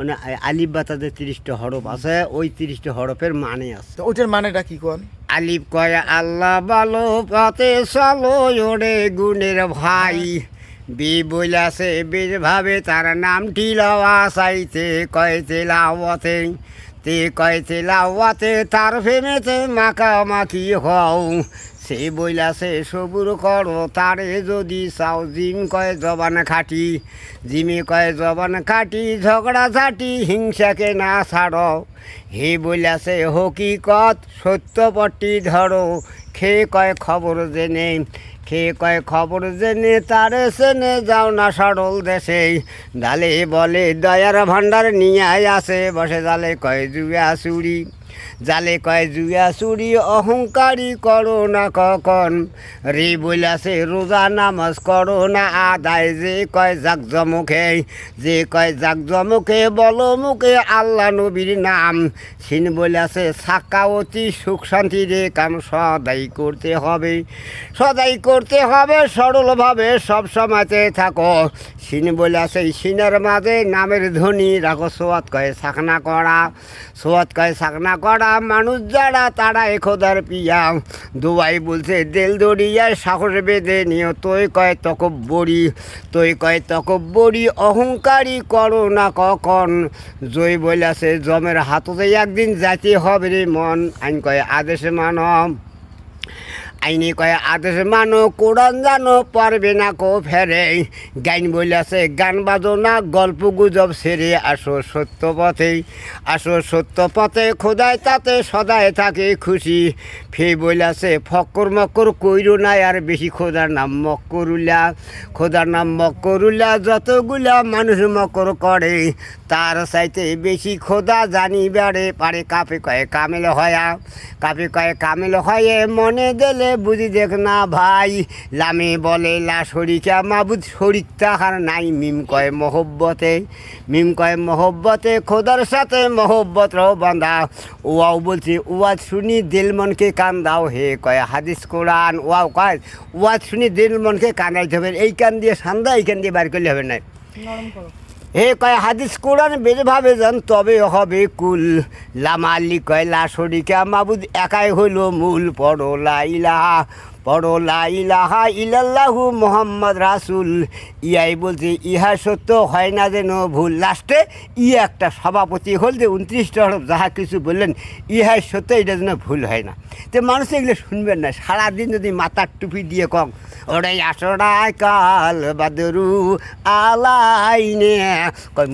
মানে আলিফ বা তাদের 30টা হরফ আছে, ওই 30টা হরফের মানে আছে। তো ওইটার মানেটা কি কোন? আলিফ কয় আল্লাহ ভালো পথে চলো ওরে গুণের ভাই, বি বইলাছে বীর ভাবে তার নামটি লওয়া চাইতে কয় তেলাওয়াতে, তে কয় তেলাওয়াতে তার ফেমেতে মাখামাখি হও, সে বইলাছে সবুর করো তারে যদি চাও, জিম কয় জবান খাটি, জিমে কয় জবান খাটি, ঝগড়া ঝাঁটি হিংসাকে না ছাড়ো, হে বইলাছে হকিকত সত্যপট্টি ধরো, খেয়ে কয় খবর জেনে, খেয়ে কয় খবর জেনে তারে সেনে যাও না সরল দেশে, ডালে বলে দয়ার ভাণ্ডার নিয়ে আসে বসে, জালে কয় জুয়া চুরি, জালে কয় জুয়া চুরি অহংকারী করো না কখন, রে বইলাছে রোজা নামাজ করো না আদায়, যে কয় জাকজমুখে, যে কয় জাকজমুখে বলো মুখে আল্লাহ নবীর নাম, সিন বইলাছে সাকাওতি সুখ শান্তি রে কাম সদাই করতে হবে, সদাই করতে হবে সরলভাবে সব সময়তে থাকো, সিন বইলাছে সিনের মাঝে নামের ধ্বনি রাখো, সোয়াত কয় সাকনা করা, সোয়াত কয় সাকনা করা, মানুষ যারা তারা খোদার পিয়া, দুবাই বলছে দেল দরিয়ায় সাহস বেঁধে নিও, তুই কয় তকব্বরি, তুই কয় তকব্বরি অহংকারী করো না কখন, জয় বইলাছে জমের হাততে একদিন যাইতে হবে রে মন, আইন কয় আদেশ মানব, আইনি কয় আদেশ মানো কোরআন জানো পারবে না কো ফেরে, গাইন বইলাছে গান বাজো না গল্প গুজব সেরে আসো সত্য পথে, আসো সত্য পথে খোদায় তাতে সদায় থাকে খুশি, ফে বইলাছে ফক্কর মক্কর কইরো না আর বেশি, খোদার নাম মক্করুল্লাহ, খোদার নাম মক্করুল্লাহ, যতগুলা মানুষ মক্কর করে তার চাইতে বেশি খোদা জানিবারে পারে, কাপে কয় কামেল হয়া, কাপে কয় কামেল হয়ে মনে দিলে বুঝি দেখ না ভাই, লামে বলে লা শরিকা মাবুদ শরিক তাহার নাই, মিম কয় মহব্বতে, মিম কয় মহব্বতে খোদার সাথে মহব্বত রও বান্ধা, ওয়াও বলছে ওয়াজ শুনি দিল মনকে কান দাও, হে কয় হাদিস কোরআন, ওয়াও কয় ওয়াজ শুনি দিল মনকে কান্দাইতে হবে, এই কান দিয়ে সান্দা এই কান দিয়ে বার করলে হবে না, হে কয় হাদিস কোরআন বেজভাবে যান তবে হবে কুল, লামালি কয় লা শরিকা মাবুদ একাই হইল মূল, পড়ো লা ইলাহা, পড়ো লা ইলাহা ইল্লাল্লাহু মুহাম্মদ রাসূল, ইয়াই বলছে ইহা সত্য হয় না যেন ভুল, লাস্টে একটা সভাপতি হল যে 29টা হরফ যাহা কিছু বললেন ইহাই সত্য, এটা যেন ভুল হয় না, তো মানুষ এগুলো শুনবেন না, সারাদিন যদি মাথার টুপি দিয়ে কম ওরে আসরায় কাল বাদরু আলাইনে কয়